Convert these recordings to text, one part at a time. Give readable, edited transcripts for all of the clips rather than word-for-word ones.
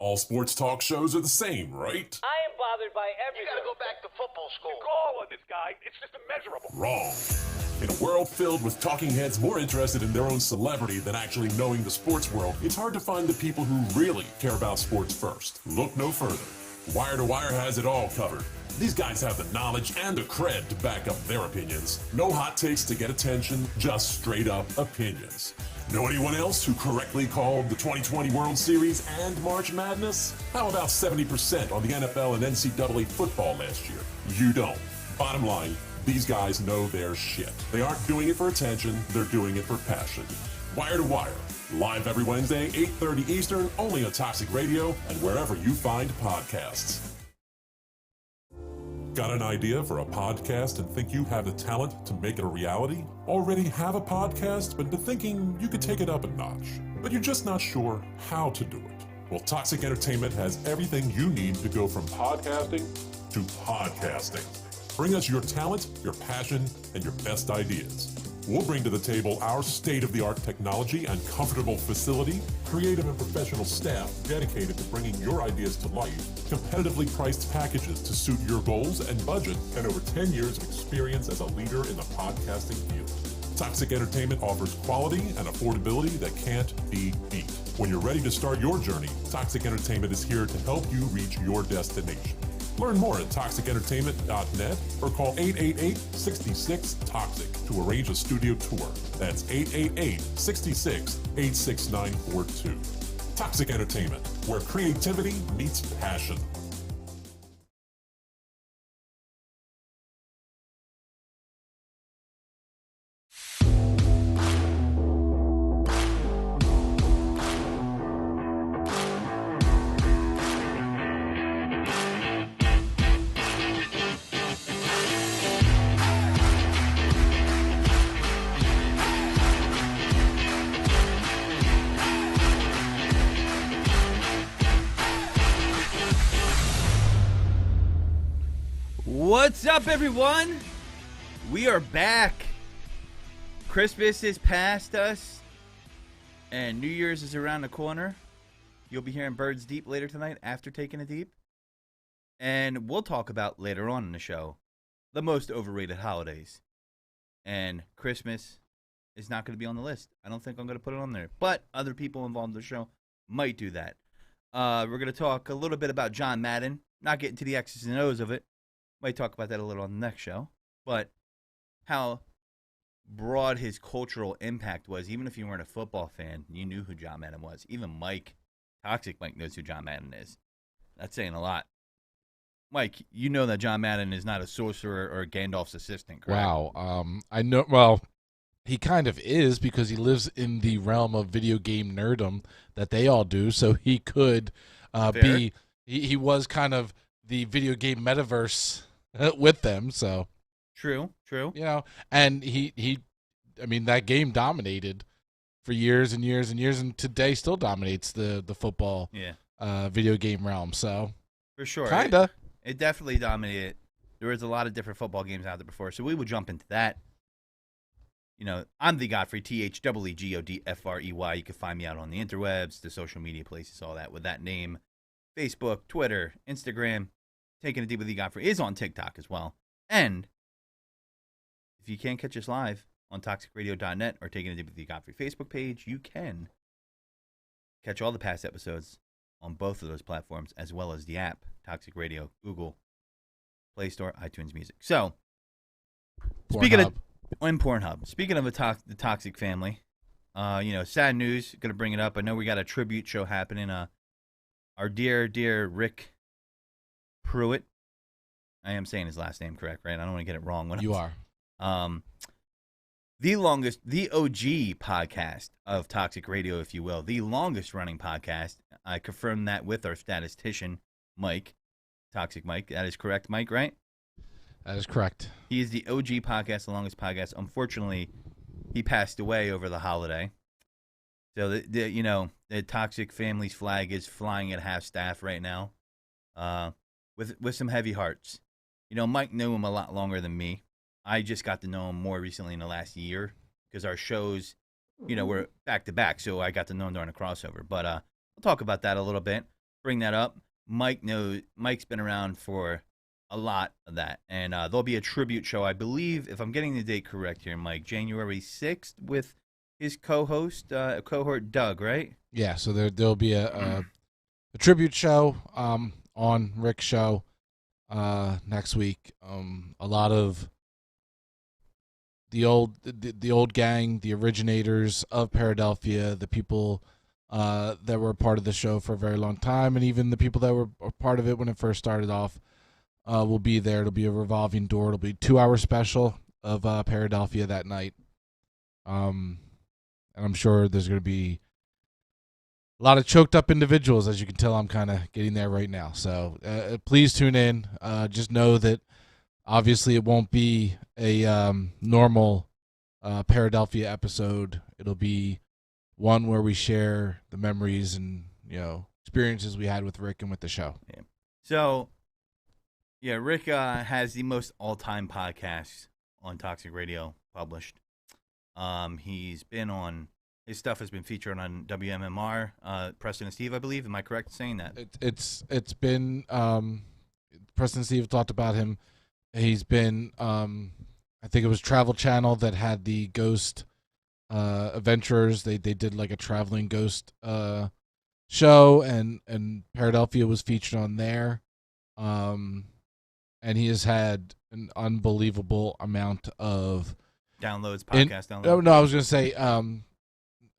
All sports talk shows are the same, right? I am bothered by everything. You gotta go back to football school. The goal on this guy, it's just immeasurable. Wrong. In a world filled with talking heads more interested in their own celebrity than actually knowing the sports world, it's hard to find the people who really care about sports first. Look no further. Wire to Wire has it all covered. These guys have the knowledge and the cred to back up their opinions. No hot takes to get attention, just straight up opinions. Know anyone else who correctly called the 2020 World Series and March Madness? How about 70% on the NFL and NCAA football last year? You don't. Bottom line, these guys know their shit. They aren't doing it for attention, they're doing it for passion. Wire to Wire, live every Wednesday, 8:30 Eastern, only on Toxic Radio and wherever you find podcasts. Got an idea for a podcast and think you have the talent to make it a reality? Already have a podcast, but been thinking you could take it up a notch, but you're just not sure how to do it? Well, Toxic Entertainment has everything you need to go from podcasting to podcasting. Bring us your talent, your passion, and your best ideas. We'll bring to the table our state-of-the-art technology and comfortable facility, creative and professional staff dedicated to bringing your ideas to life, competitively priced packages to suit your goals and budget, and over 10 years of experience as a leader in the podcasting field. Toxic Entertainment offers quality and affordability that can't be beat. When you're ready to start your journey, Toxic Entertainment is here to help you reach your destination. Learn more at toxicentertainment.net or call 888-66-TOXIC to arrange a studio tour. That's 888-66-86942. Toxic Entertainment, where creativity meets passion. What's up, everyone? We are back. Christmas is past us, and New Year's is around the corner. You'll be hearing Birds Deep later tonight after Taking a Deep. And we'll talk about later on in the show the most overrated holidays. And Christmas is not going to be on the list. I don't think I'm going to put it on there. But other people involved in the show might do that. We're going to talk a little bit about John Madden. Not get into the X's and O's of it. Might talk about that a little on the next show, but how broad his cultural impact was. Even if you weren't a football fan, you knew who John Madden was. Even Mike, Toxic Mike, knows who John Madden is. That's saying a lot. Mike, you know that John Madden is not a sorcerer or Gandalf's assistant, correct? Wow. I know. Well, he kind of is because he lives in the realm of video game nerdom that they all do. So he could be. He was kind of the video game metaverse with them, so true. You know, and I mean, that game dominated for years and years and years, and today still dominates the football video game realm. So for sure, kinda, it definitely dominated. There was a lot of different football games out there before, so we would jump into that. You know, I'm the Godfrey, THEEGODFREY. You can find me out on the interwebs, the social media places, all that with that name. Facebook, Twitter, Instagram. Taking a Deep with the Godfrey is on TikTok as well. And if you can't catch us live on toxicradio.net or Taking a Deep with the Godfrey Facebook page, you can catch all the past episodes on both of those platforms, as well as the app, Toxic Radio, Google Play Store, iTunes Music. So, speaking of Pornhub, speaking of the Toxic family, sad news. Going to bring it up. I know we got a tribute show happening. Our dear Rick Pruitt. I am saying his last name correct, right? I don't want to get it wrong. You are. The OG podcast of Toxic Radio, if you will. The longest running podcast. I confirmed that with our statistician, Mike. Toxic Mike. That is correct, Mike, right? That is correct. He is the OG podcast, the longest podcast. Unfortunately, he passed away over the holiday. So, the Toxic family's flag is flying at half-staff right now with some heavy hearts. You know, Mike knew him a lot longer than me. I just got to know him more recently in the last year because our shows, were back-to-back, so I got to know him during a crossover. But we'll talk about that a little bit. bring that up. Mike's been around for a lot of that, and there'll be a tribute show, I believe, if I'm getting the date correct here, Mike, January 6th with his co-host, cohort Doug, right? Yeah, so there'll be a tribute show on Rick's show next week. A lot of the old gang, the originators of Paradelphia, the people that were part of the show for a very long time, and even the people that were part of it when it first started off will be there. It'll be a revolving door. It'll be a 2-hour special of Paradelphia that night. And I'm sure there's going to be a lot of choked up individuals, as you can tell. I'm kind of getting there right now. So please tune in. Just know that obviously it won't be a normal Paradelphia episode. It'll be one where we share the memories and experiences we had with Rick and with the show. Yeah. So, yeah, Rick has the most all-time podcasts on Toxic Radio published. He's been on. His stuff has been featured on WMMR, Preston and Steve, I believe. Am I correct in saying that? It's been Preston and Steve talked about him. He's been I think it was Travel Channel that had the Ghost Adventurers. They did like a traveling ghost show, and Paradelphia was featured on there. And he has had an unbelievable amount of podcast downloads. No, I was going to say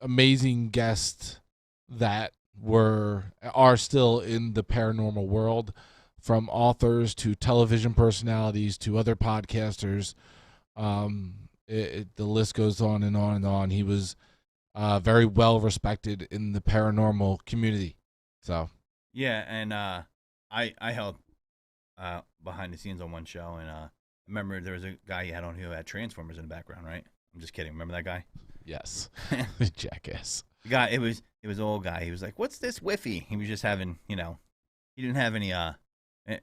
amazing guests that are still in the paranormal world, from authors to television personalities to other podcasters. The list goes on and on and on. He was very well respected in the paranormal community. So yeah, and I helped behind the scenes on one show, and I remember there was a guy he had on who had Transformers in the background, right? I'm just kidding. Remember that guy? Yes. Jackass. The guy, it was an old guy. He was like, "What's this whiffy?" He was just having, he didn't have any.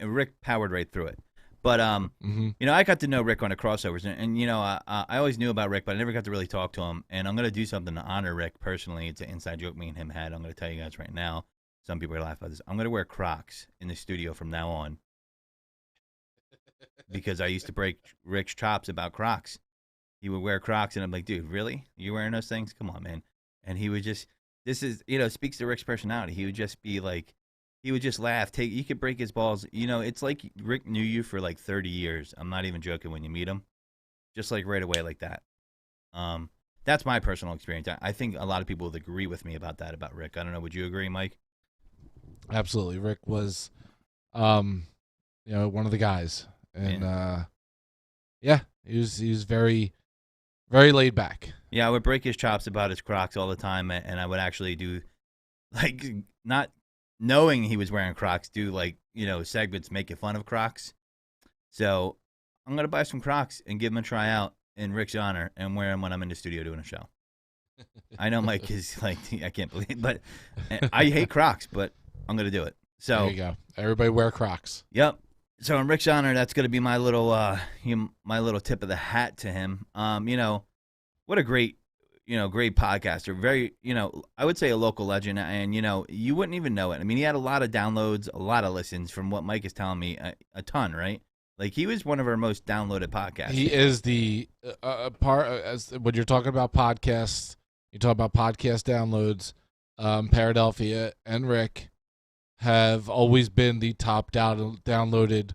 Rick powered right through it. But I got to know Rick on the crossovers, and I always knew about Rick, but I never got to really talk to him. And I'm gonna do something to honor Rick personally. It's an inside joke me and him had. I'm gonna tell you guys right now. Some people are laughing about this. I'm gonna wear Crocs in the studio from now on, because I used to break Rick's chops about Crocs. He would wear Crocs, and I'm like, dude, really? You wearing those things? Come on, man. And he would just, this is, speaks to Rick's personality. He would just be like, he would just laugh. You could break his balls. It's like Rick knew you for like 30 years. I'm not even joking when you meet him. Just like right away like that. That's my personal experience. I think a lot of people would agree with me about that, about Rick. I don't know. Would you agree, Mike? Absolutely. Rick was, one of the guys. And, he was very, very laid back. Yeah, I would break his chops about his Crocs all the time, and I would actually do, like, not knowing he was wearing Crocs, do, like, segments making fun of Crocs. So I'm going to buy some Crocs and give them a try out in Rick's honor and wear them when I'm in the studio doing a show. I know Mike is like, I can't believe it, but I hate Crocs, but I'm going to do it. So there you go. Everybody wear Crocs. Yep. So in Rick's honor, that's going to be my little tip of the hat to him. What a great podcaster. Very, I would say a local legend, and you wouldn't even know it. I mean, he had a lot of downloads, a lot of listens, from what Mike is telling me, a ton, right? Like, he was one of our most downloaded podcasts. He is the part, as when you're talking about podcasts, you talk about podcast downloads. Paradelphia and Rick have always been the top downloaded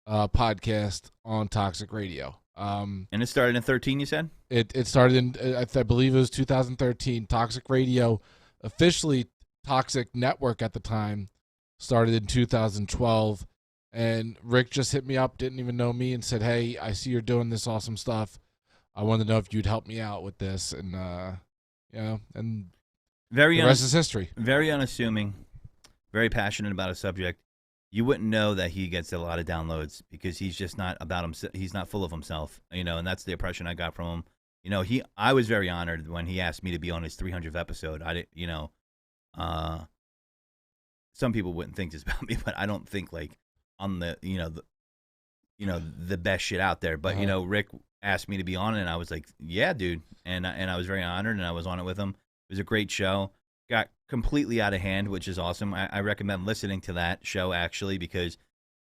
podcast on Toxic Radio. And it started in 2013, you said? It started in, I believe it was 2013. Toxic Radio, officially Toxic Network at the time, started in 2012. And Rick just hit me up, didn't even know me, and said, "Hey, I see you're doing this awesome stuff. I wanted to know if you'd help me out with this." And, and the rest is history. Very unassuming, very passionate about a subject. You wouldn't know that he gets a lot of downloads because he's just not about himself. He's not full of himself, and that's the impression I got from him. I was very honored when he asked me to be on his 300th episode. Some people wouldn't think this about me, but I don't think like on the, the best shit out there. But, Rick asked me to be on it, and I was like, yeah, dude. And I was very honored, and I was on it with him. It was a great show. got completely out of hand, which is awesome. I recommend listening to that show, actually, because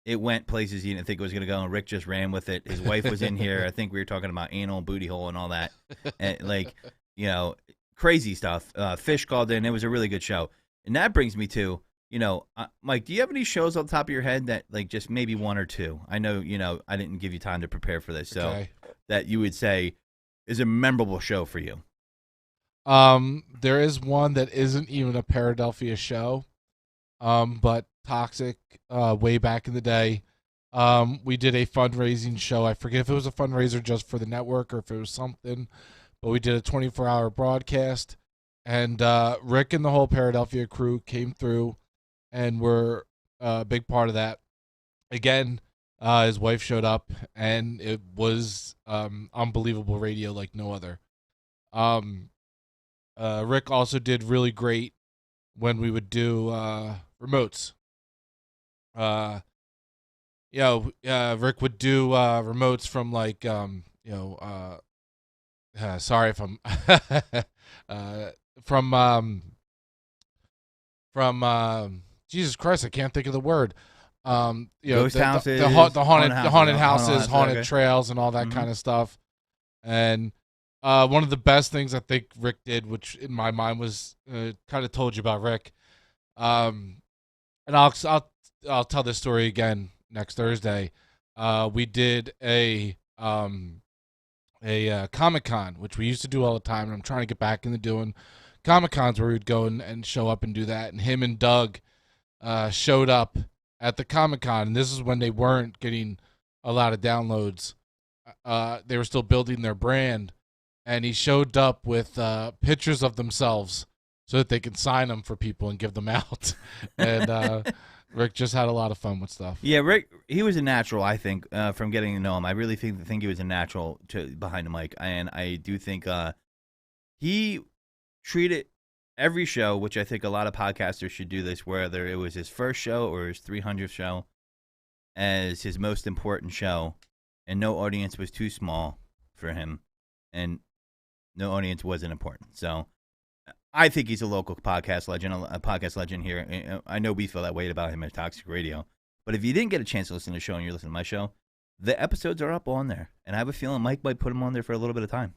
it went places you didn't think it was going to go, and Rick just ran with it. His wife was in here. I think we were talking about anal, booty hole, and all that. And, like, you know, crazy stuff. Fish called in. It was a really good show. And that brings me to, you know, Mike, do you have any shows off the top of your head that, like, just maybe one or two? I know, you know, I didn't give you time to prepare for this, so Okay. that you would say is a memorable show for you. There is one that isn't even a Philadelphia show, but Toxic, way back in the day. We did a fundraising show. I forget if it was a fundraiser just for the network or if it was something, but we did a 24-hour broadcast, and Rick and the whole Philadelphia crew came through and were a big part of that. Again, his wife showed up, and it was unbelievable radio like no other. Rick also did really great when we would do remotes. Rick would do remotes from, like, sorry if I'm from Jesus Christ, I can't think of the word. Ghost houses, the haunted houses, haunted okay. trails, and all that kind of stuff. And one of the best things I think Rick did, which in my mind was kind of told you about Rick, and I'll tell this story again next Thursday. We did a Comic-Con, which we used to do all the time, and I'm trying to get back into doing Comic-Cons where we'd go and show up and do that. And him and Doug showed up at the Comic-Con, and this is when they weren't getting a lot of downloads. They were still building their brand, and he showed up with pictures of themselves so that they could sign them for people and give them out. And Rick just had a lot of fun with stuff. Yeah, Rick, he was a natural, I think, from getting to know him. I really think he was a natural behind the mic. And I do think he treated every show, which I think a lot of podcasters should do this, whether it was his first show or his 300th show, as his most important show. And no audience was too small for him. And no audience wasn't important. So I think he's a local podcast legend, a podcast legend here. I know we feel that way about him at Toxic Radio. But if you didn't get a chance to listen to the show and you're listening to my show, the episodes are up on there. And I have a feeling Mike might put him on there for a little bit of time.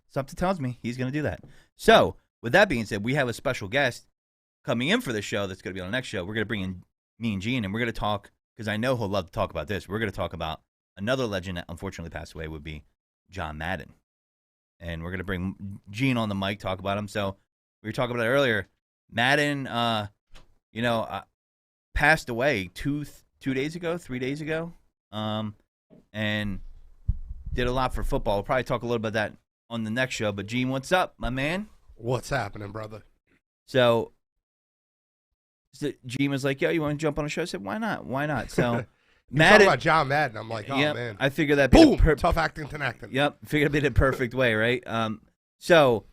Something tells me he's going to do that. So, with that being said, we have a special guest coming in for the show that's going to be on the next show. We're going to bring in me and Gene, and we're going to talk, because I know he'll love to talk about this. We're going to talk about another legend that unfortunately passed away, would be John Madden. And we're going to bring Gene on the mic, talk about him. So, we were talking about it earlier. Madden, passed away 3 days ago, and did a lot for football. We'll probably talk a little about that on the next show. But Gene, what's up, my man? What's happening, brother? So Gene was like, "Yo, you want to jump on a show?" I said, "Why not? Why not?" So Madden, about John Madden. I'm like, oh yep, man. I figured that boom, tough acting to acting. Yep, figured it'd be the perfect way, right? So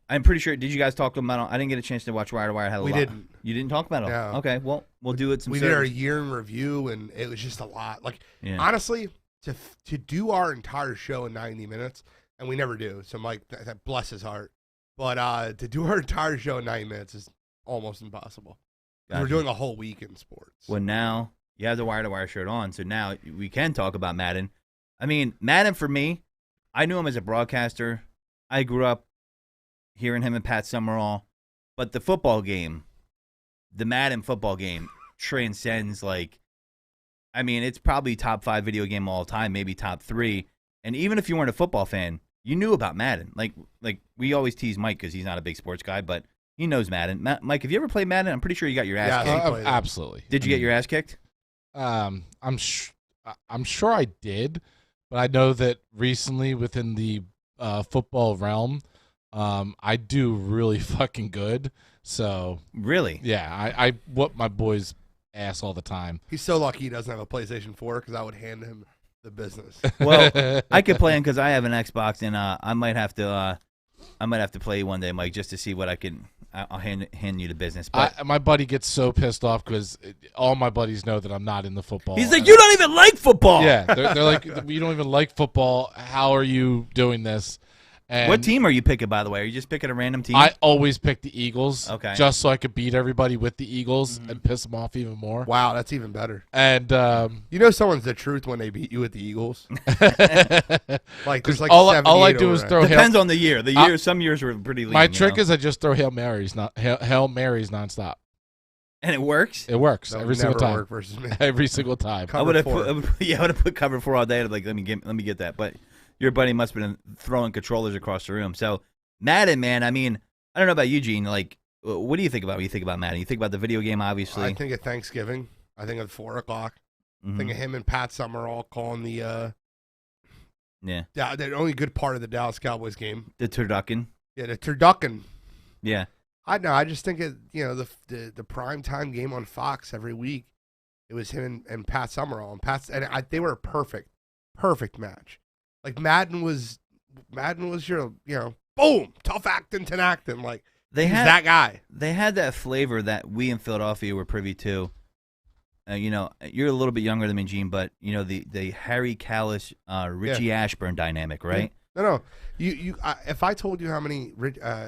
I'm pretty sure. Did you guys talk about? I didn't get a chance to watch Wire to Wire. Had a lot. Didn't. You didn't talk about it? No. Okay, well, we'll do it. We did our year in review, and it was just a lot. Like, honestly, to do our entire show in 90 minutes, and we never do. So Mike, that bless his heart. But to do our entire show in 90 minutes is almost impossible. Gotcha. We're doing a whole week in sports. Well, now you have the Wire to Wire shirt on, so now we can talk about Madden. I mean, Madden for me, I knew him as a broadcaster. I grew up hearing him and Pat Summerall. But the football game, the Madden football game, transcends, like, I mean, it's probably top 5 video game of all time, maybe top 3. And even if you weren't a football fan, you knew about Madden. Like we always tease Mike because he's not a big sports guy, but he knows Madden. Mike, have you ever played Madden? I'm pretty sure you got your ass kicked. Absolutely. Did you get your ass kicked? I'm sure I did, but I know that recently within the football realm, I do really fucking good. So really, yeah, I whoop my boy's ass all the time. He's so lucky he doesn't have a PlayStation 4 because I would hand him the business. Well, I could play him because I have an Xbox, and I might have to play one day, Mike, just to see what I can. I'll hand you the business. But my buddy gets so pissed off because all my buddies know that I'm not in the football. He's like, you don't even like football. Yeah, they're like, you don't even like football. How are you doing this? And what team are you picking, by the way? Are you just picking a random team? I always pick the Eagles, Okay. just so I could beat everybody with the Eagles and piss them off even more. Wow, that's even better. And You know someone's the truth when they beat you with the Eagles. Like there's like all 78 I do is over throw there. Depends on the year. The year, some years were pretty lean. My you trick know? is I just throw Hail Marys, Hail Marys nonstop. And it works. It works That would every single never time. work versus me. Every single time. Cover I would have four. put cover 4 all day. I'd be like, let me get that. But your buddy must have been throwing controllers across the room. So Madden, man. I mean, I don't know about Eugene. Like, what do you think about when you think about Madden? You think about the video game, obviously. I think of Thanksgiving. I think of 4 o'clock. Mhm. I think of him and Pat Summerall calling the Yeah, the only good part of the Dallas Cowboys game. the turducken. Yeah, the turducken. Yeah, I know. I just think of the prime time game on Fox every week. It was him and Pat Summerall they were a perfect match. Like Madden was your boom, tough acting, like they he's had that guy. They had that flavor that we in Philadelphia were privy to. You're a little bit younger than me, Gene, but the Harry Callis, Richie Ashburn dynamic, right? No. If I told you how many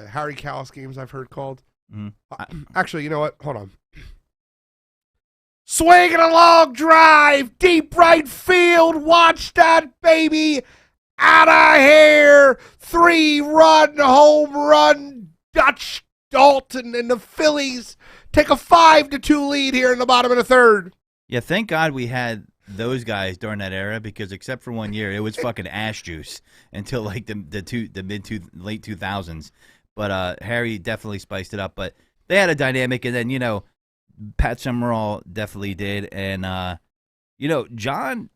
Harry Callis games I've heard called, actually, you know what? Hold on. Swinging a long drive, deep right field. Watch that baby out of here. 3-run home run. Dutch Dalton and the Phillies take a 5-2 lead here in the bottom of the third. Yeah, thank God we had those guys during that era, because except for 1 year, it was fucking ash juice until like the late 2000s. But Harry definitely spiced it up. But they had a dynamic, and then Pat Summerall definitely did, and John,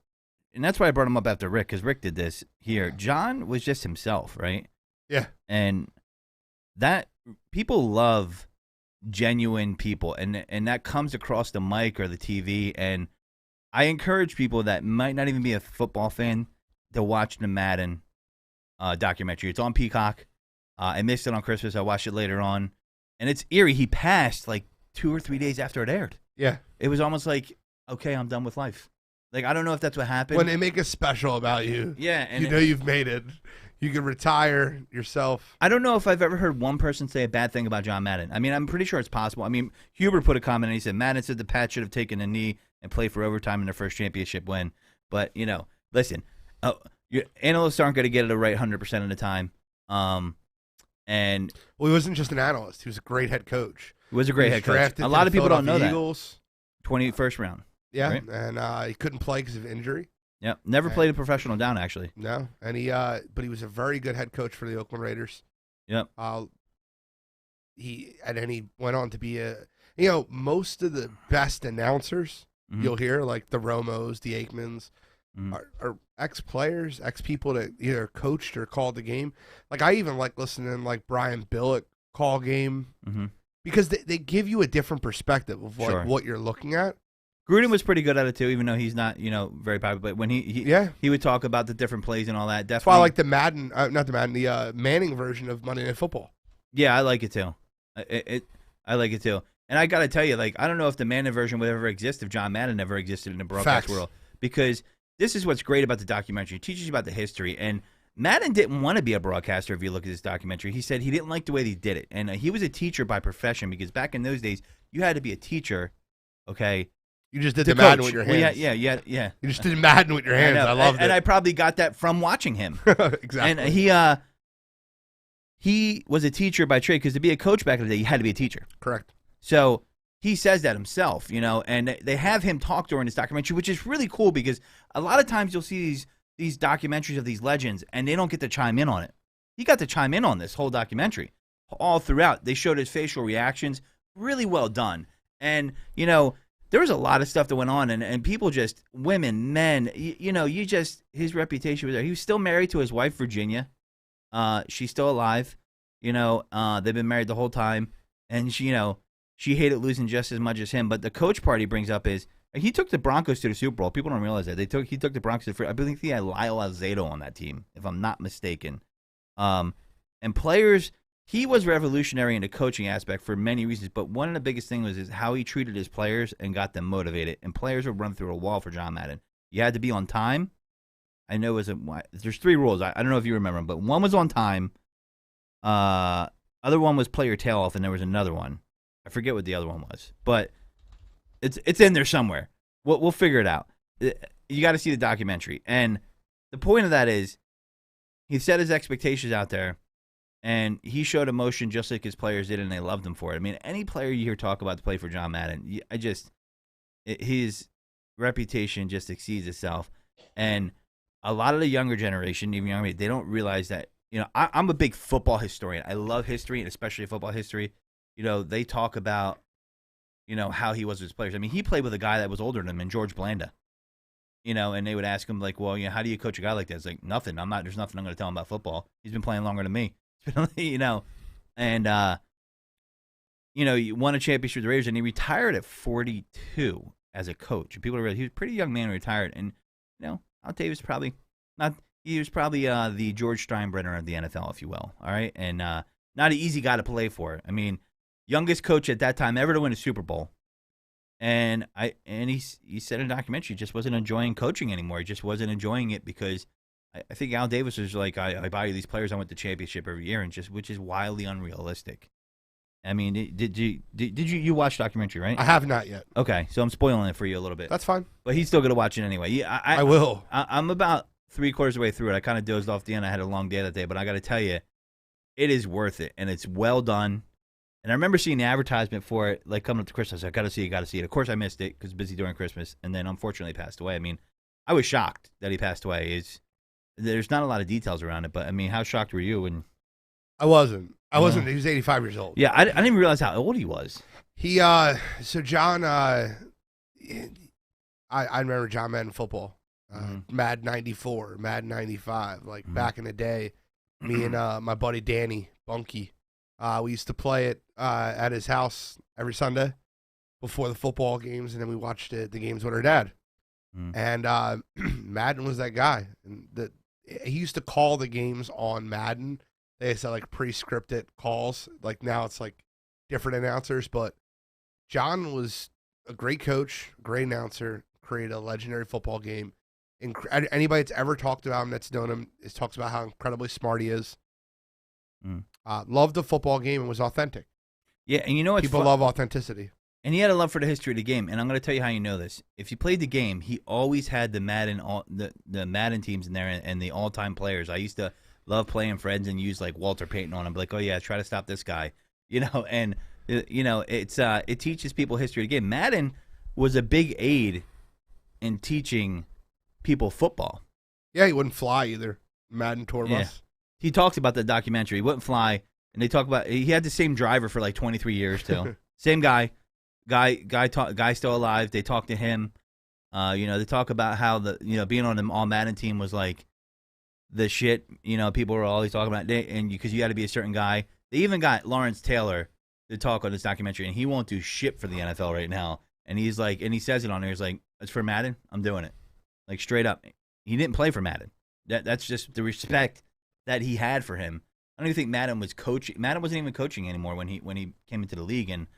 and that's why I brought him up after Rick, because Rick did this here. John was just himself, right? Yeah, and that people love genuine people, and that comes across the mic or the TV. And I encourage people that might not even be a football fan to watch the Madden documentary. It's on Peacock. I missed it on Christmas. I watched it later on, and it's eerie. He passed like 2 or 3 days after it aired. Yeah. It was almost like, okay, I'm done with life. Like, I don't know if that's what happened. When they make a special about you, yeah, and you've made it. You can retire yourself. I don't know if I've ever heard one person say a bad thing about John Madden. I mean, I'm pretty sure it's possible. I mean, Huber put a comment and he said, Madden said the Pats should have taken a knee and played for overtime in their first championship win. But, listen, your analysts aren't going to get it right 100% of the time. And Well, he wasn't just an analyst. He was a great head coach. he was a great He was head coach. drafted A to lot the of people don't know Philadelphia that. Eagles. 21st round. Yeah, Right. and he couldn't play because of injury. Yeah, never played a professional down, actually. No, and but he was a very good head coach for the Oakland Raiders. Yep. Then he went on to be most of the best announcers you'll hear, like the Romos, the Aikmans, are ex-players, ex-people that either coached or called the game. Like I even like listening like Brian Billick call game because they give you a different perspective of what you're looking at. Gruden was pretty good at it too, even though he's not, very popular. But when he would talk about the different plays and all that. Definitely. That's why I like the Madden, not the Madden, the Manning version of Monday Night Football. Yeah, I like it too. I like it too. And I got to tell you, like, I don't know if the Madden version would ever exist if John Madden never existed in the broadcast world. Because this is what's great about the documentary. It teaches you about the history. And Madden didn't want to be a broadcaster if you look at this documentary. He said he didn't like the way he did it. And he was a teacher by profession, because back in those days, you had to be a teacher, okay? You just did the Madden with your hands. Well, yeah. You just did Madden with your hands. I loved it. And I probably got that from watching him. Exactly. And he was a teacher by trade, because to be a coach back in the day, you had to be a teacher. Correct. So he says that himself, and they have him talk during this documentary, which is really cool, because a lot of times you'll see these documentaries of these legends, and they don't get to chime in on it. He got to chime in on this whole documentary all throughout. They showed his facial reactions, really well done. And, there was a lot of stuff that went on, and people just, women, men, his reputation was there. He was still married to his wife, Virginia. She's still alive. They've been married the whole time, and she hated losing just as much as him. But the coach part he brings up is he took the Broncos to the Super Bowl. People don't realize that. He took the Broncos to I believe he had Lyle Alzado on that team, if I'm not mistaken. And players, he was revolutionary in the coaching aspect for many reasons, but one of the biggest things is how he treated his players and got them motivated. And players would run through a wall for John Madden. You had to be on time. I know there's 3 rules. I don't know if you remember them, but one was on time. Other one was play your tail off, and there was another one. I forget what the other one was, but it's in there somewhere. We'll figure it out. You got to see the documentary, and the point of that is he set his expectations out there, and he showed emotion just like his players did, and they loved him for it. I mean, any player you hear talk about to play for John Madden, his reputation just exceeds itself, and a lot of the younger generation, even younger, they don't realize that. I'm a big football historian. I love history, and especially football history. They talk about, how he was with his players. I mean, he played with a guy that was older than him, and George Blanda. And they would ask him, like, well, how do you coach a guy like that? It's like, nothing. There's nothing I'm going to tell him about football. He's been playing longer than me. And, he won a championship with the Raiders, and he retired at 42 as a coach. And people realize he was a pretty young man who retired. And, Al Davis probably not. He was probably the George Steinbrenner of the NFL, if you will. All right, and not an easy guy to play for. I mean, youngest coach at that time ever to win a Super Bowl. And he said in a documentary he just wasn't enjoying coaching anymore. He just wasn't enjoying it because I think Al Davis was like, I buy you these players, I want the championship every year, and which is wildly unrealistic. I mean, did you watch the documentary, right? I have not yet. Okay, so I'm spoiling it for you a little bit. That's fine. But he's still gonna watch it anyway. Yeah, I will. I'm about 3/4 of the way through it. I kind of dozed off the end. I had a long day that day, but I got to tell you, it is worth it, and it's well done. And I remember seeing the advertisement for it, like coming up to Christmas. I got to see it. Of course, I missed it because busy during Christmas, and then unfortunately passed away. I mean, I was shocked that he passed away. There's not a lot of details around it, but I mean, how shocked were you? And I wasn't. He was 85 years old. Yeah, I didn't even realize how old he was. So John, I remember John Madden football. Madden 94, Madden 95, back in the day, me and my buddy Danny Bunky, we used to play it at his house every Sunday before the football games, and then we watched the games with our dad. And Madden was that guy. And he used to call the games on Madden. They used to pre-scripted calls. Now it's different announcers, but John was a great coach, great announcer, created a legendary football game. Anybody that's ever talked about him, that's known him, talks about how incredibly smart he is. Loved the football game and was authentic. Yeah, and what's people love authenticity. And he had a love for the history of the game. And I'm going to tell you how you know this. If you played the game, he always had the Madden teams in there and the all-time players. I used to love playing friends and use Walter Payton on him. Oh yeah, try to stop this guy. And it teaches people history of the game. Madden was a big aid in teaching people football. Yeah, he wouldn't fly either. Madden tour bus. Yeah. He talks about the documentary. He wouldn't fly, and they talk about he had the same driver for 23 years too. Same guy still alive. They talk to him. They talk about how being on the all Madden team was the shit. People were always talking about it, and because you got to be a certain guy. They even got Lawrence Taylor to talk on this documentary, and he won't do shit for the NFL right now. And he's and he says it on there. He's like, "It's for Madden. I'm doing it." Straight up, he didn't play for Madden. That's just the respect that he had for him. I don't even think Madden was coaching. Madden wasn't even coaching anymore when he came into the league, and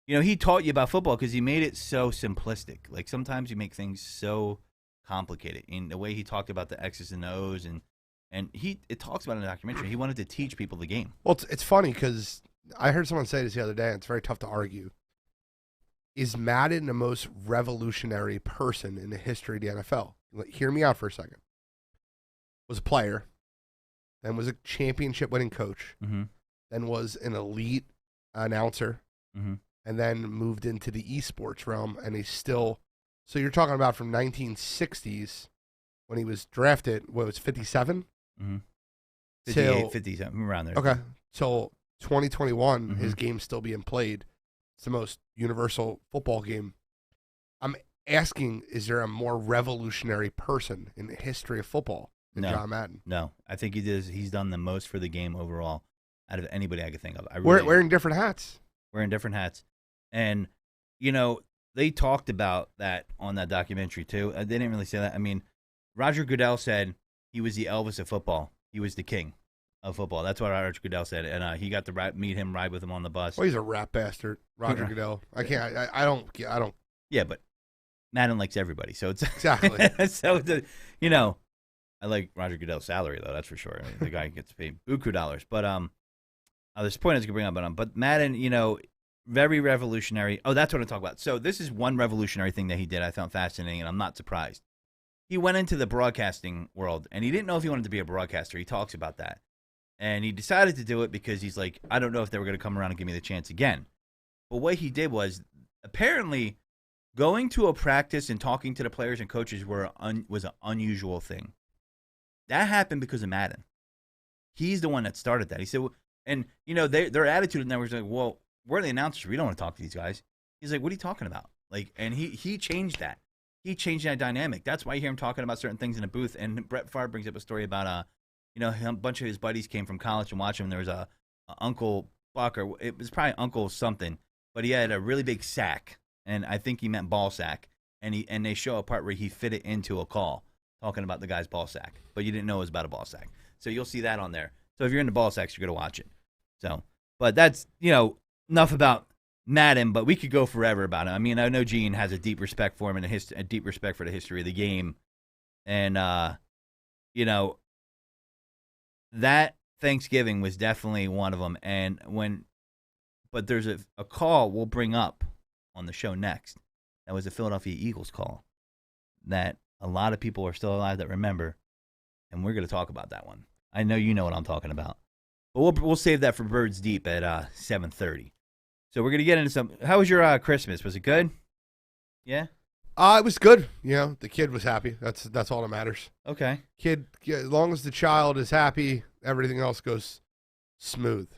he taught you about football because he made it so simplistic. Sometimes you make things so complicated. In the way he talked about the X's and O's, and it talks about in the documentary. He wanted to teach people the game. Well, it's funny because I heard someone say this the other day, and it's very tough to argue. Is Madden the most revolutionary person in the history of the NFL? Hear me out for a second. Was a player, then was a championship-winning coach, then was an elite announcer, and then moved into the esports realm, and he's still... So you're talking about from 1960s when he was drafted, what was 57? 58, 57, around there. Okay. So 2021, his game's still being played. It's the most universal football game. I'm asking, is there a more revolutionary person in the history of football than John Madden? No. I think he's done the most for the game overall out of anybody I could think of. Wearing different hats. Wearing different hats. And, they talked about that on that documentary, too. They didn't really say that. I mean, Roger Goodell said he was the Elvis of football. He was the king of football. That's what Roger Goodell said. And he got to meet him, ride with him on the bus. Well, he's a rap bastard, Roger Goodell. I don't. Yeah, but Madden likes everybody, so it's Exactly. so I like Roger Goodell's salary though, that's for sure. I mean, the guy gets paid buku dollars. But there's a point I was gonna bring up, but Madden, very revolutionary. Oh, that's what I'm talking about. So this is one revolutionary thing that he did I found fascinating, and I'm not surprised. He went into the broadcasting world, and he didn't know if he wanted to be a broadcaster. He talks about that. And he decided to do it because he's like, I don't know if they were going to come around and give me the chance again. But what he did was, apparently, going to a practice and talking to the players and coaches was an unusual thing. That happened because of Madden. He's the one that started that. He said, and, their attitude in that was like, well, we're the announcers. We don't want to talk to these guys. He's like, what are you talking about? And he changed that. He changed that dynamic. That's why you hear him talking about certain things in a booth. And Brett Favre brings up a story about, a bunch of his buddies came from college and watched him. There was a Uncle Buck, or it was probably Uncle something, but he had a really big sack, and I think he meant ball sack. And they show a part where he fit it into a call, talking about the guy's ball sack, but you didn't know it was about a ball sack. So you'll see that on there. So if you're into ball sacks, you're gonna watch it. So, but that's enough about Madden, but we could go forever about it. I mean, I know Gene has a deep respect for him and a deep respect for the history of the game. And, that Thanksgiving was definitely one of them. But there's a call we'll bring up on the show next. That was a Philadelphia Eagles call that a lot of people are still alive that remember. And we're going to talk about that one. I know you know what I'm talking about. But we'll save that for Birds Deep at 7:30. So we're going to get into some. How was your Christmas? Was it good? Yeah? It was good. The kid was happy. That's all that matters. Okay. Kid, as long as the child is happy, everything else goes smooth.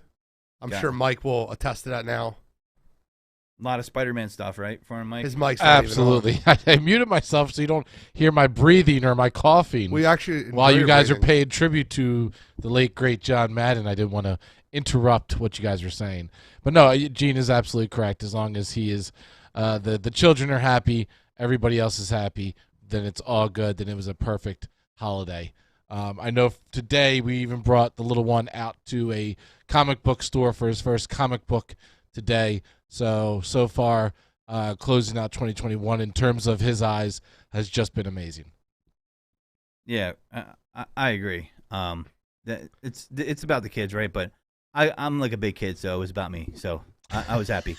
I'm sure Mike will attest to that now. A lot of Spider-Man stuff, right, for him, Mike? His mic's not Absolutely. even on. I muted myself so you don't hear my breathing or my coughing. We actually while you guys are breathing. paying tribute to the late, great John Madden, I didn't want to interrupt what you guys were saying. But no, Gene is absolutely correct. As long as he is, the children are happy, everybody else is happy, then it's all good. Then it was a perfect holiday. I know today we even brought the little one out to a comic book store for his first comic book today. So far, closing out 2021 in terms of his eyes has just been amazing. Yeah, I agree. It's about the kids, right? But I'm like a big kid, so it was about me. So I was happy.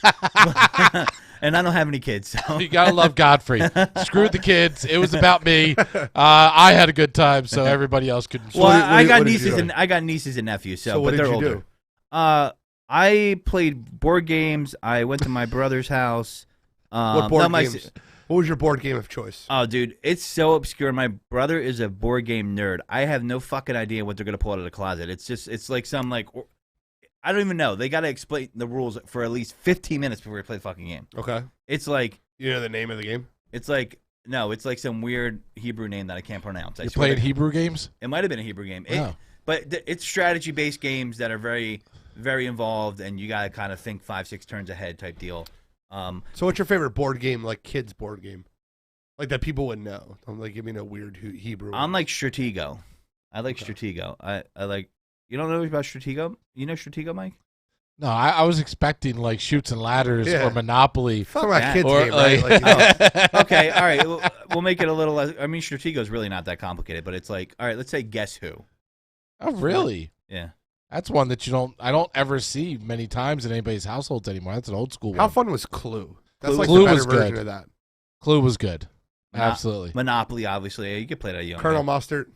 And I don't have any kids. So. You gotta love Godfrey. Screw the kids. It was about me. I had a good time, so everybody else could. Well, I got nieces and nephews, So but they're what did you older. do? I played board games. I went to my brother's house. What board games? What was your board game of choice? Oh, dude, it's so obscure. My brother is a board game nerd. I have no fucking idea what they're gonna pull out of the closet. It's like some I don't even know. They got to explain the rules for at least 15 minutes before we play the fucking game. Okay. It's like... You know the name of the game? It's like... No, it's like some weird Hebrew name that I can't pronounce. You played Hebrew games? It might have been a Hebrew game. Oh. But it's strategy-based games that are very, very involved, and you got to kind of think 5-6 turns ahead type deal. So what's your favorite board game, like kids board game? Like that people would know. I'm like, give me a weird Hebrew one. I'm like Stratego. I like Stratego. I like... You don't know about Stratego? You know Stratego, Mike? No, I was expecting like Chutes and Ladders or Monopoly. Fuck that. Kids or game, right? Okay, all right. We'll make it a little less. I mean, Stratego is really not that complicated, but it's like, all right, let's say Guess Who. Oh, really? Yeah. That's one that I don't ever see many times in anybody's households anymore. That's an old school one. How fun was Clue? That's like Clue the better was version good. of that. Clue was good. Absolutely. Monopoly, obviously. Yeah, you could play that young. Colonel Mustard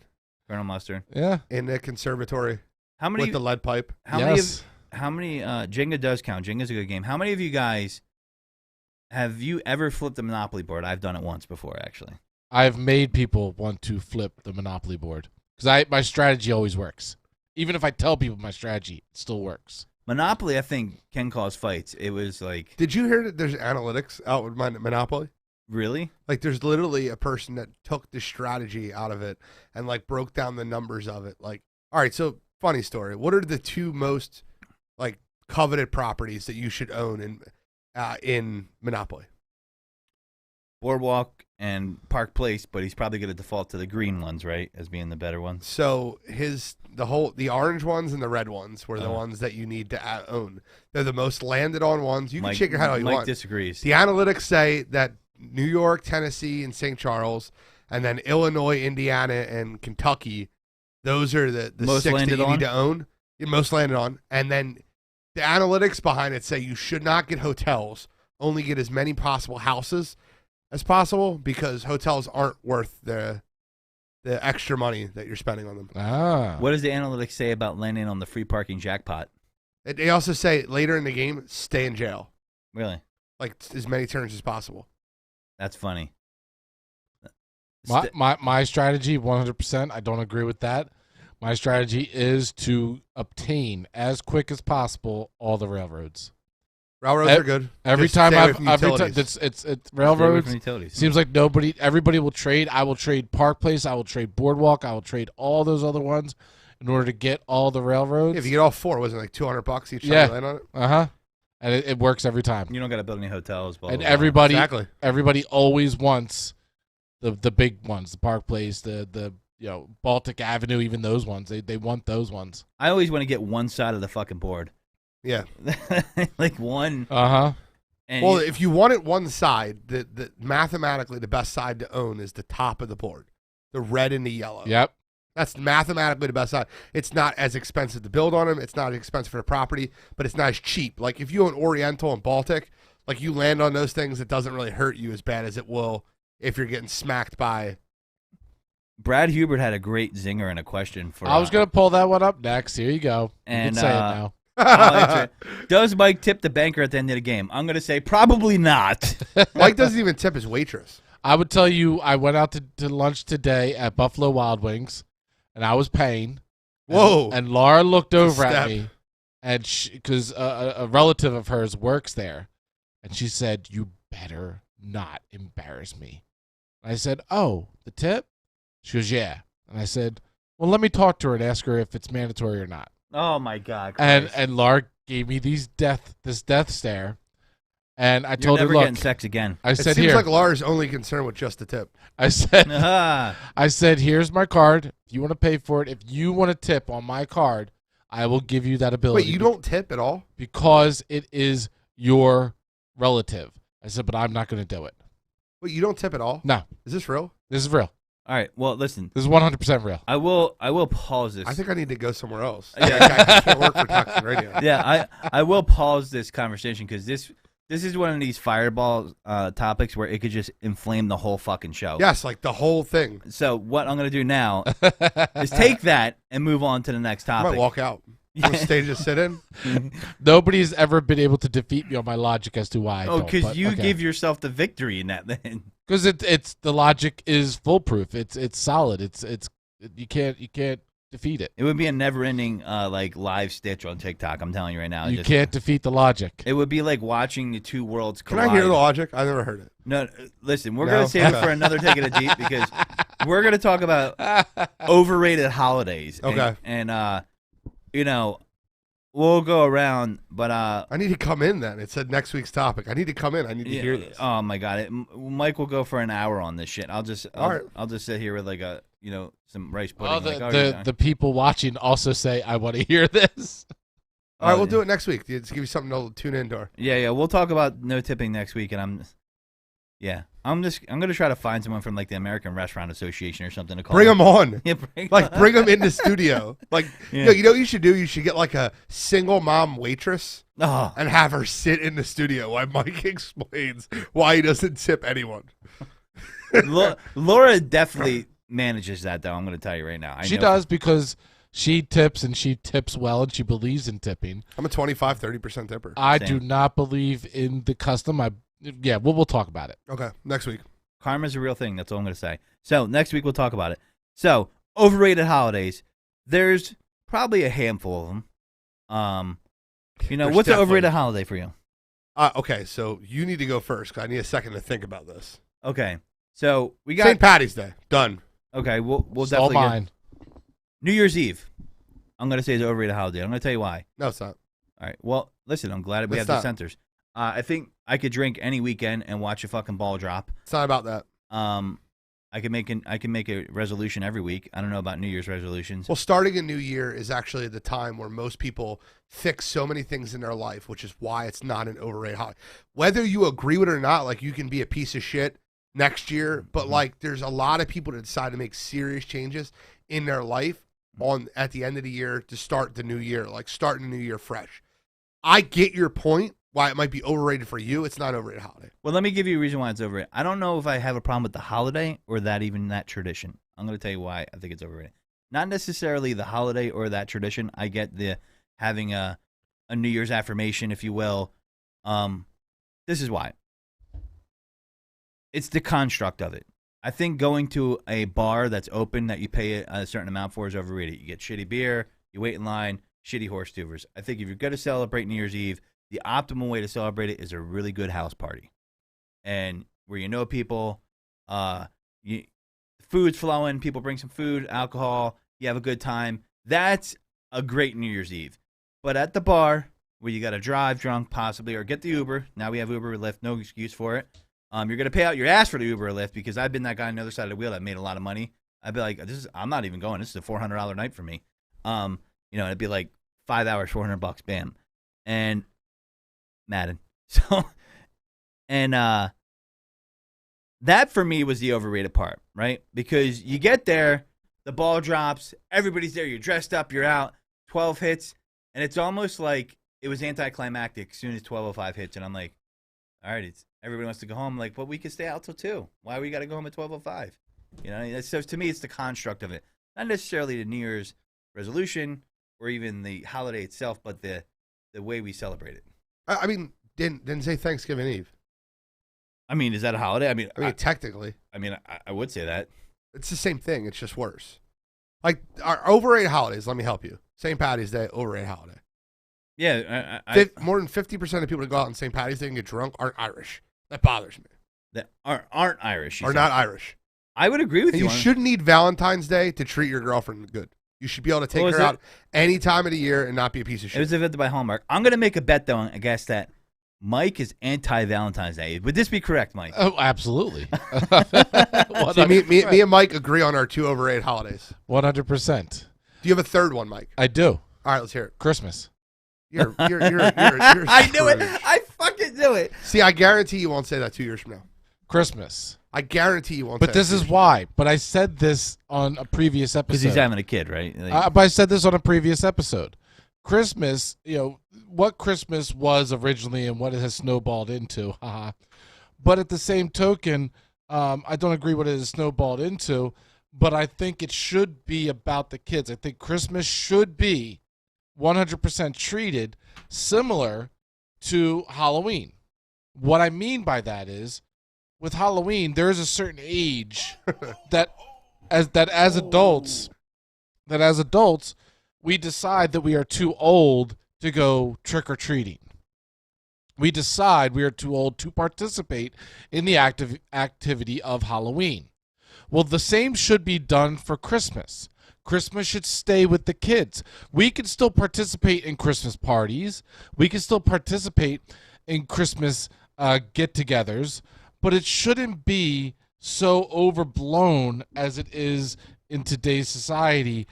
Colonel Mustard. Yeah. in the conservatory How many? with the lead pipe. How Yes. many? Jenga does count. Jenga's a good game. How many of you guys have you ever flipped a Monopoly board? I've done it once before, actually. I've made people want to flip the Monopoly board because my strategy always works. Even if I tell people my strategy, it still works. Monopoly, I think, can cause fights. It was like, Did you hear that there's analytics out with Monopoly? really? Like there's literally a person that took the strategy out of it and like broke down the numbers of it. Like, all right, so funny story. What are the two most like coveted properties that you should own in Monopoly? Boardwalk and Park Place, but he's probably going to default to the green ones, right, as being the better ones. So the orange ones and the red ones were the ones that you need to own. They're the most landed on ones. You can shake your head all you Mike want. disagrees. The analytics say that New York, Tennessee, and St. Charles, and then Illinois, Indiana, and Kentucky. Those are the Most 6 that landed you on? need to own. Most landed on. And then the analytics behind it say you should not get hotels. Only get as many possible houses as possible because hotels aren't worth the extra money that you're spending on them. Ah. What does the analytics say about landing on the free parking jackpot? They also say later in the game, stay in jail. Really? Like as many turns as possible. That's funny. My strategy, 100%, I don't agree with that. My strategy is to obtain as quick as possible all the railroads. Railroads are good. Every Just time stay away I've from every time utilities. it's railroads. Utilities. Seems like everybody will trade. I will trade Park Place. I will trade Boardwalk. I will trade all those other ones in order to get all the railroads. Yeah, if you get all four, wasn't it like $200 each time Yeah. you land on it? And it works every time. You don't got to build any hotels. Blah, And blah, blah. Exactly. everybody always wants the big ones, the Park Place, the Baltic Avenue, even those ones. They want those ones. I always want to get one side of the fucking board. Yeah. Like one. And Well, if you want it one side, the mathematically the best side to own is the top of the board, the red and the yellow. Yep. That's mathematically the best side. It's not as expensive to build on them. It's not as expensive for the property, but it's not as cheap. Like if you own Oriental and Baltic, like you land on those things, it doesn't really hurt you as bad as it will if you're getting smacked by. Brad Hubert had a great zinger and a question for. I was gonna pull that one up next. Here you go. And, you can say it now. I'll answer it. Does Mike tip the banker at the end of the game? I'm going to say probably not. Mike doesn't even tip his waitress. I would tell you, I went out to lunch today at Buffalo Wild Wings, and I was paying. Whoa. And Laura looked over Step. at me, and because a relative of hers works there, and she said, "You better not embarrass me." And I said, "Oh, the tip?" She goes, "Yeah." And I said, "Well, let me talk to her and ask her if it's mandatory or not." Oh my God! And Laura gave me this death stare, and I You're told her, never "Look," getting sex again. I It said, seems "Here." like Laura's only concerned with just the tip. I said, Ah. I said, "Here's my card. If you want to pay for it, if you want to tip on my card, I will give you that ability." Wait, you don't tip at all? because it is your relative. I said, "But I'm not going to do it." Wait, you don't tip at all? No, Is this real? this is real. All right. Well, listen. This is 100% real. I will pause this. I think I need to go somewhere else. Yeah. I can't work for Toxin Radio. Yeah, I will pause this conversation because this is one of these fireball topics where it could just inflame the whole fucking show. Yes, like the whole thing. So what I'm gonna do now is take that and move on to the next I topic. might walk out. On stage, just sit in. Nobody's ever been able to defeat me on my logic as to why. I Oh, don't, because but you okay. give yourself the victory in that. Then Because it's the logic is foolproof. It's solid. It's you can't defeat it. it would be a never-ending like live stitch on TikTok. I'm telling you right now. You can't defeat the logic. It would be like watching the two worlds Can collide. I hear the logic? I never heard it. No, listen. We're No? gonna save it Okay. for another Take It a Deep because we're gonna talk about overrated holidays. Okay. And we'll go around, but I need to come in then. It said next week's topic. I need to come in. I need to hear this. Oh my God, Mike will go for an hour on this shit. I'll just sit here with like some rice pudding. The people watching also say, "I want to hear this." All right, we'll do it next week. Just give you something to tune into. Yeah. We'll talk about no tipping next week, and I'm gonna try to find someone from like the American Restaurant Association or something to call. Bring them on. Yeah, Bring them in the studio. Like, Yeah. you know what you should do? You should get like a single mom waitress Oh, and have her sit in the studio while Mike explains why he doesn't tip anyone. Laura definitely manages that, though. I'm going to tell you right now. She does because she tips and she tips well and she believes in tipping. I'm a 25-30% tipper. I Same. do not believe in the custom. We'll talk about it. Okay, next week. Karma's a real thing. That's all I'm going to say. So next week we'll talk about it. So overrated holidays. There's probably a handful of them. There's What's an definitely- overrated holiday for you? Okay, so you need to go first because I need a second to think about this. Okay. So we got St. Patty's Day. Done. Okay, we'll It's all definitely get mine. New Year's Eve. I'm going to say it's an overrated holiday. I'm going to tell you why. No, it's not. All right. Well, listen, I'm glad we Let's have the stop. centers. I think I could drink any weekend and watch a fucking ball drop. It's not about that. I I can make a resolution every week. I don't know about New Year's resolutions. Well, starting a new year is actually the time where most people fix so many things in their life, which is why it's not an overrated holiday. Whether you agree with it or not, like you can be a piece of shit next year, but like there's a lot of people that decide to make serious changes in their life at the end of the year to start the new year, like starting the new year fresh. I get your point. Why it might be overrated for you, it's not an overrated holiday. Well, let me give you a reason why it's overrated. I don't know if I have a problem with the holiday or that tradition. I'm going to tell you why I think it's overrated. Not necessarily the holiday or that tradition. I get the having a New Year's affirmation, if you will. This is why. It's the construct of it. I think going to a bar that's open that you pay a certain amount for is overrated. You get shitty beer, you wait in line, shitty horse tubers. I think if you're going to celebrate New Year's Eve, the optimal way to celebrate it is a really good house party, and where you know people, food's flowing, people bring some food, alcohol, you have a good time. That's a great New Year's Eve. But at the bar, where you got to drive drunk possibly, or get the Uber. Now we have Uber or Lyft, no excuse for it. You're going to pay out your ass for the Uber or Lyft, because I've been that guy on the other side of the wheel that made a lot of money. I'd be like, I'm not even going. This is a $400 night for me. It'd be like 5 hours, $400, bam. And Madden. So, and that for me was the overrated part, right? Because you get there, the ball drops, everybody's there, you're dressed up, you're out, 12 hits, and it's almost like it was anticlimactic as soon as 12:05 hits, and I'm like, all right, everybody wants to go home. I'm like, but we can stay out till 2. Why we got to go home at 12:05? So to me, it's the construct of it, not necessarily the New Year's resolution or even the holiday itself, but the way we celebrate it. I mean, didn't say Thanksgiving Eve. I mean, is that a holiday? I mean, technically. I mean, I would say that. It's the same thing. It's just worse. Like, our overrated holidays, let me help you. St. Patty's Day, overrated holiday. Yeah. More than 50% of people that go out on St. Patty's Day and get drunk aren't Irish. That bothers me. That aren't Irish. Are not Irish. I would agree with and you. You shouldn't need Valentine's Day to treat your girlfriend good. You should be able to take her out any time of the year and not be a piece of shit. It was invented by Hallmark. I'm going to make a bet, though, I guess, that Mike is anti-Valentine's Day. Would this be correct, Mike? Oh, absolutely. See, me and Mike agree on our 2 overrated holidays. 100%. Do you have a third one, Mike? I do. All right, let's hear it. Christmas. You're I knew it. I fucking knew it. See, I guarantee you won't say that 2 years from now. Christmas. I guarantee you won't. But this is why. But I said this on a previous episode. Because he's having a kid, right? But I said this on a previous episode. Christmas, what Christmas was originally and what it has snowballed into. But at the same token, I don't agree what it has snowballed into, but I think it should be about the kids. I think Christmas should be 100% treated similar to Halloween. What I mean by that is, with Halloween, there is a certain age that as adults, we decide that we are too old to go trick-or-treating. We decide we are too old to participate in the activity of Halloween. Well, the same should be done for Christmas. Christmas should stay with the kids. We can still participate in Christmas parties. We can still participate in Christmas get-togethers, but it shouldn't be so overblown as it is in today's society,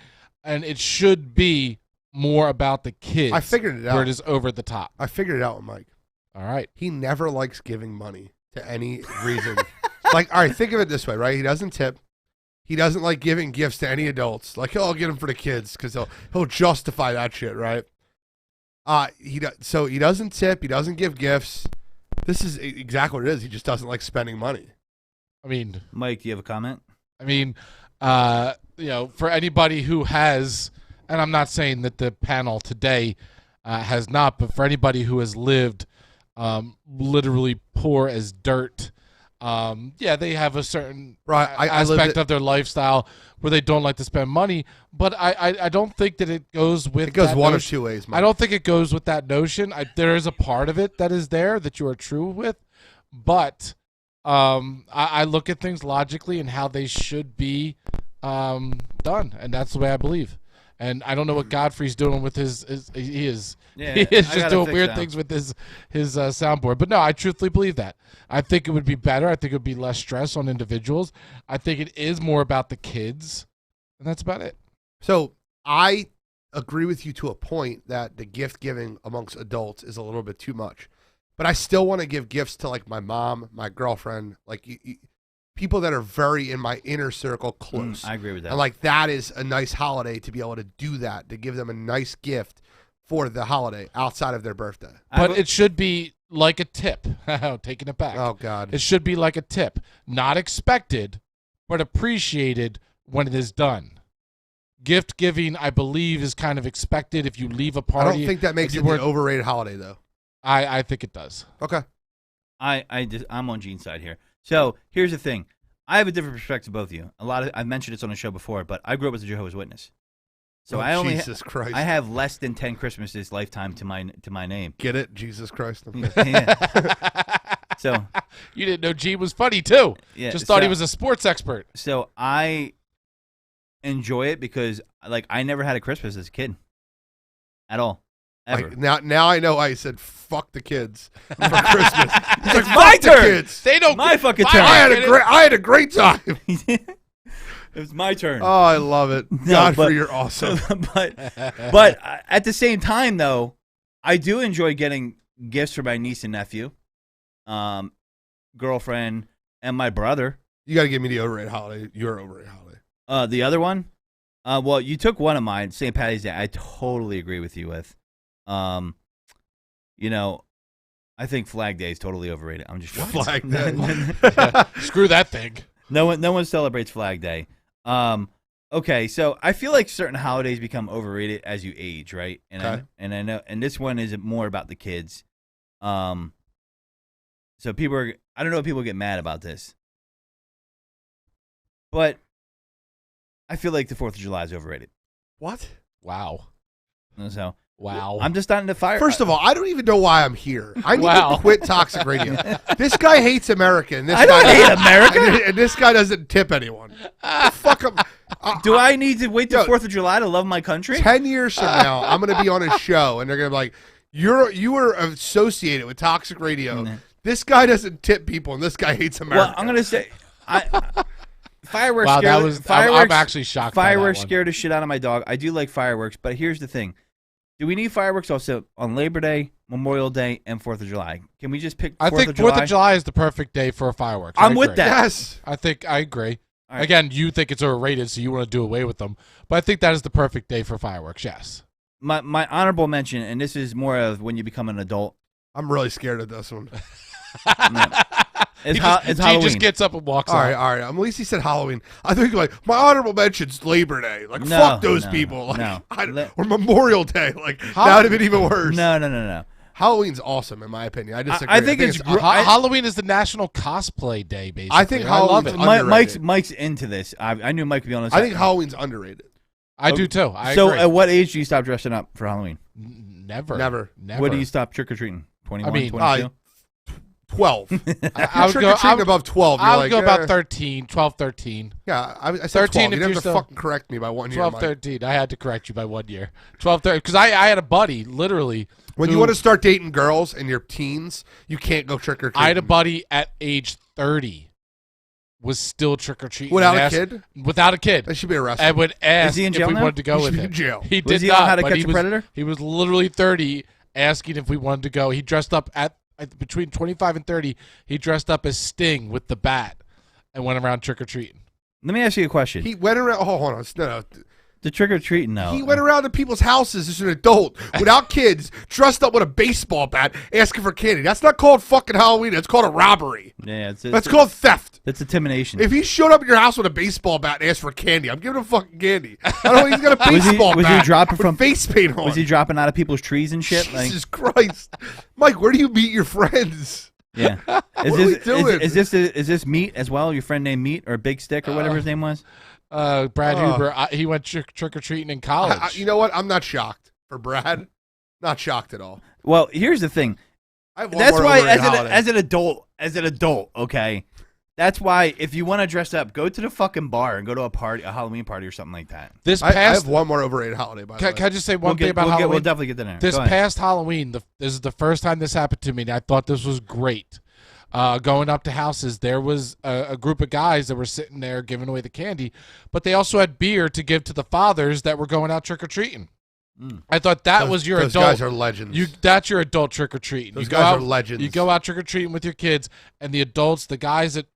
and it should be more about the kids. I figured it out. Where it is over the top. I figured it out with Mike. All right. He never likes giving money to any reason. Like, all right, think of it this way, right? He doesn't tip. He doesn't like giving gifts to any adults. Like, I'll get them for the kids because he'll justify that shit, right? So he doesn't tip. He doesn't give gifts. This is exactly what it is. He just doesn't like spending money. I mean, Mike, do you have a comment? I mean, for anybody who has, and I'm not saying that the panel today has not, but for anybody who has lived literally poor as dirt, they have a certain aspect of their lifestyle where they don't like to spend money. But I don't think that it goes with. It goes that one notion. of two ways, Mike. I don't think it goes with that notion. There is a part of it that is there that you are true with, but I look at things logically and how they should be done, and that's the way I believe. And I don't know what Godfrey's doing with his he is Yeah, just doing weird things with his soundboard. But no, I truthfully believe that. I think it would be better. I think it would be less stress on individuals. I think it is more about the kids, and that's about it. So I agree with you to a point that the gift giving amongst adults is a little bit too much. But I still want to give gifts to like my mom, my girlfriend, like people that are very in my inner circle close. I agree with that. And like that is a nice holiday to be able to do that, to give them a nice gift for the holiday outside of their birthday. But it should be like a tip. Taking it back. Oh, God. It should be like a tip. Not expected, but appreciated when it is done. Gift giving, I believe, is kind of expected if you leave a party. I don't think that makes it an overrated holiday, though. I think it does. Okay. I'm on Gene's side here. So here's the thing. I have a different perspective of both of you. I've mentioned this on the show before, but I grew up as a Jehovah's Witness. So Jesus Christ. I have less than 10 Christmases lifetime to my name. Get it? Jesus Christ. Yeah. So you didn't know Gene was funny too. Yeah, just thought he was a sports expert. So I enjoy it because like I never had a Christmas as a kid. At all. Ever. Like, now I know why he said fuck the kids for Christmas. He's like, my fuck the turn. kids. They don't my fucking turn. I had a great time. It was my turn. Oh, I love it. Godfrey, you're awesome. but at the same time, though, I do enjoy getting gifts for my niece and nephew, girlfriend, and my brother. You got to give me the overrated holiday. Your overrated holiday. The other one? Well, you took one of mine, St. Patty's Day. I totally agree with you with. You know, I think Flag Day is totally overrated. I'm just Flag Day. Screw that thing. No one celebrates Flag Day. Okay, so I feel like certain holidays become overrated as you age, right? And I know, and this one is more about the kids. So I don't know if people get mad about this, but I feel like the 4th of July is overrated. What? Wow. So wow. I'm just starting to fire. First of all, I don't even know why I'm here. I need to quit toxic radio. This guy hates America. And I don't hate America. And this guy doesn't tip anyone. Fuck him. Do I need to wait till 4th of July to love my country? 10 years from now, I'm going to be on a show, and they're going to be like, you were associated with toxic radio. This guy doesn't tip people, and this guy hates America. Well, I'm going to say, fireworks. Wow, fireworks. I'm actually shocked. Fireworks by that one. scared the shit out of my dog. I do like fireworks, but here's the thing: do we need fireworks also on Labor Day, Memorial Day, and 4th of July? Can we just pick? I think 4th of July is the perfect day for fireworks. I'm with that. Yes, I agree. Right. Again, you think it's overrated, so you want to do away with them. But I think that is the perfect day for fireworks. Yes. My honorable mention, and this is more of when you become an adult. I'm really scared of this one. It's he Halloween. just gets up and walks all out. right. At least he said Halloween. I think like my honorable mention's Labor Day. Like fuck those people. Like, or Memorial Day. Like that would have been even worse. No. Halloween's awesome in my opinion. I disagree. I think it's Halloween is the national cosplay day. Basically, I think love it. Mike's into this. I knew Mike would be on this. I think Halloween's underrated. I do too. So agree. at what age do you stop dressing up for Halloween? Never. What do you stop trick or treating? 21, 22? 12. I would trick-or-treating above 12. I would go about 13, 12, 13. Yeah, I said 13 12. You didn't have to fucking correct me by 1 year. 12, 13. I had to correct you by 1 year. 12, 13. Because I had a buddy, literally. When you want to start dating girls in your teens, you can't go trick-or-treating. I had a buddy at age 30 was still trick-or-treating. Without a kid? Without a kid. They should be arrested. And would ask Is he in if jail we now? wanted to go He with should be him. in jail. He Was did he not. on How to but Catch he a was, Predator? He was literally 30 asking if we wanted to go. He dressed up at between 25 and 30. He dressed up as Sting with the bat and went around trick-or-treating. Let me ask you a question. He went around. Oh, hold on. No. The trick or treating, no. He went around to people's houses as an adult without kids, dressed up with a baseball bat, asking for candy. That's not called fucking Halloween. That's called a robbery. Yeah, that's called theft. That's intimidation. If he showed up at your house with a baseball bat and asked for candy, I'm giving him fucking candy. I don't know. He's got a baseball bat. Was he dropping with from face paint on? Was he dropping out of people's trees and shit? Jesus Christ, Mike, where do you meet your friends? Yeah. What are we doing? Is this Meat as well? Your friend named Meat or Big Stick or whatever his name was? Brad Huber, he went trick-or-treating in college. You know what? I'm not shocked for Brad. Not shocked at all. Well, here's the thing. I have one That's more why, overrated holiday. as an adult, okay, That's why if you want to dress up, go to the fucking bar and go to a Halloween party or something like that. I have one more overrated holiday, by the way. Can I just say one thing about Halloween? We'll definitely get that in. This past Halloween, this is the first time this happened to me, and I thought this was great. Going up to houses, there was a group of guys that were sitting there giving away the candy, but they also had beer to give to the fathers that were going out trick-or-treating. I thought that was your adult. Those guys are legends. That's your adult trick-or-treating. Those guys are legends. You go out trick-or-treating with your kids, and the adults, the guys that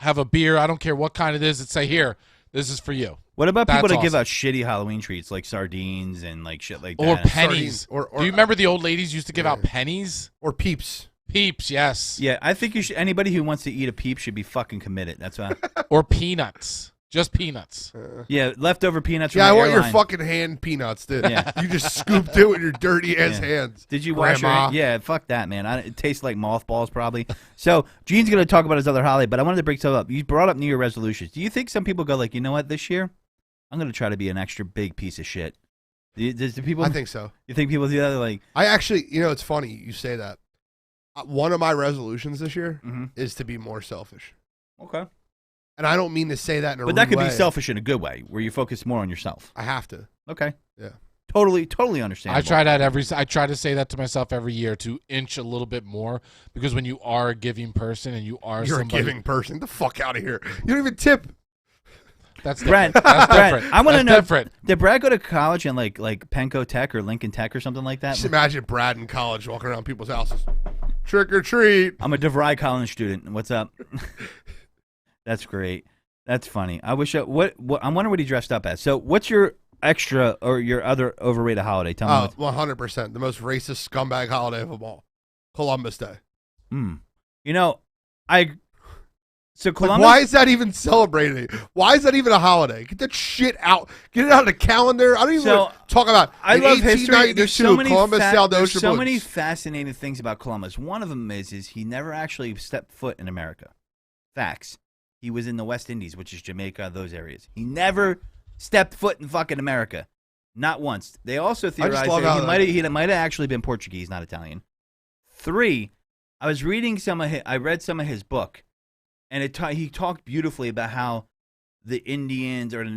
have a beer, I don't care what kind it is, that say, here, this is for you. What about people that give out shitty Halloween treats like sardines and like shit like that? Or pennies. Or do you remember the old ladies used to give out pennies? Or Peeps. Peeps, yes. Yeah, I think you should. Anybody who wants to eat a Peep should be fucking committed. That's why. Or peanuts. Just peanuts. Yeah, leftover peanuts from I the want airline. your fucking hand peanuts, dude. Yeah. You just scooped it with your dirty ass hands. Did you wash your hands? Yeah, fuck that, man. It tastes like mothballs probably. So, Gene's going to talk about his other holiday, but I wanted to bring something up. You brought up New Year resolutions. Do you think some people go like, you know what, this year, I'm going to try to be an extra big piece of shit? Do people? I think so. You think people do that? Like, I actually, it's funny you say that. One of my resolutions this year is to be more selfish. Okay. And I don't mean to say that in a But that could way. be selfish in a good way, where you focus more on yourself. I have to. Okay. Yeah. Totally understandable. I try to say that to myself every year to inch a little bit more, because when you are a giving person and you're a giving person, get the fuck out of here. You don't even tip. That's different. Brent. That's different. I want to know. Different. Did Brad go to college in like Penco Tech or Lincoln Tech or something like that? Just imagine Brad in college walking around people's houses. Trick or treat. I'm a DeVry College student. What's up? That's great. That's funny. I wish. What I wonder what he dressed up as. So, what's your extra or your other overrated holiday? Tell me. 100%. The most racist scumbag holiday of them all. Columbus Day. So Columbus. Why is that even celebrated? Why is that even a holiday? Get that shit out. Get it out of the calendar. I don't even want to talk about. I love history. There's so many. There's so many fascinating things about Columbus. One of them is he never actually stepped foot in America. Facts. He was in the West Indies, which is Jamaica, those areas. He never stepped foot in fucking America. Not once. They also theorized that he might have actually been Portuguese, not Italian. 3, I was reading I read some of his book, and he talked beautifully about how the Indians or the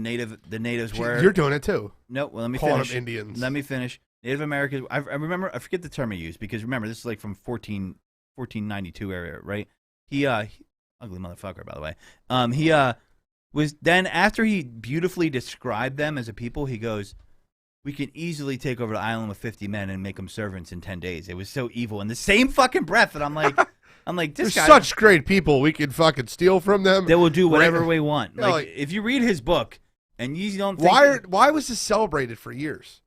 natives were. You're doing it too. No, well, let me Calling finish. them Indians. Let me finish. Native Americans. I remember. I forget the term he used, because remember, this is like from 1492 area, right? He ugly motherfucker, by the way. He was then, after he beautifully described them as a people, he goes, we can easily take over the island with 50 men and make them servants in 10 days. It was so evil. In the same fucking breath, and I'm like, this guy. Such great people. We can fucking steal from them. They will do whatever we want. Like, if you read his book and you don't think. Why was this celebrated for years?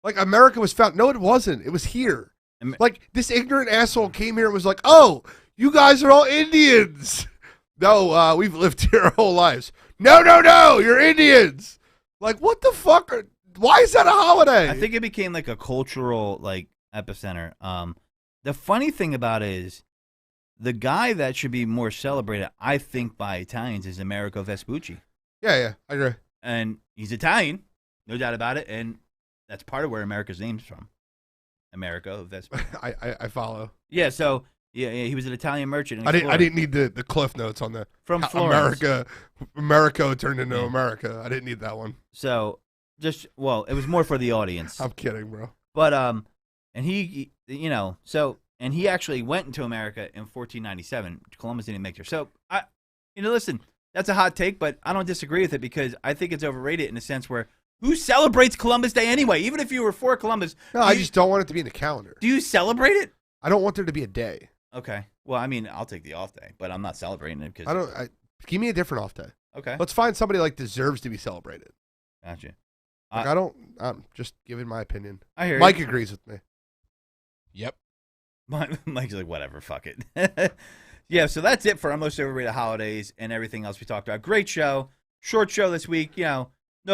Like, America was found. No, it wasn't. It was here. Like, this ignorant asshole came here and was like, oh, you guys are all Indians. No, we've lived here our whole lives. No, you're Indians. Like, what the fuck? Why is that a holiday? I think it became like a cultural epicenter. The funny thing about it is, the guy that should be more celebrated, I think, by Italians is Americo Vespucci. Yeah, I agree. And he's Italian, no doubt about it, and that's part of where America's name's from. Americo Vespucci. I follow. Yeah, so he was an Italian merchant. I didn't need the cliff notes on the from Florence. America turned into America. I didn't need that one. So it was more for the audience. I'm kidding, bro. But and he and he actually went into America in 1497. Columbus didn't make it. So listen, that's a hot take, but I don't disagree with it, because I think it's overrated in the sense where, who celebrates Columbus Day anyway? Even if you were for Columbus. No, I just don't want it to be in the calendar. Do you celebrate it? I don't want there to be a day. Okay. Well, I mean, I'll take the off day, but I'm not celebrating it because give me a different off day. Okay. Let's find somebody deserves to be celebrated. Gotcha. I'm just giving my opinion. I hear Mike you. agrees with me. Yep. Mike's like, whatever, fuck it. Yeah, so that's it for our most overrated holidays and everything else we talked about. Great show. Short show this week. No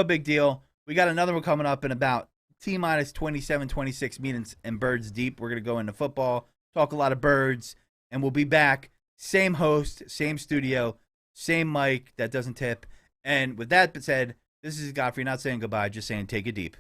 big deal. We got another one coming up in about T-minus 27, 26 minutes and birds deep. We're going to go into football, talk a lot of birds, and we'll be back. Same host, same studio, same mic that doesn't tip. And with that said, this is Godfrey, not saying goodbye, just saying take it deep.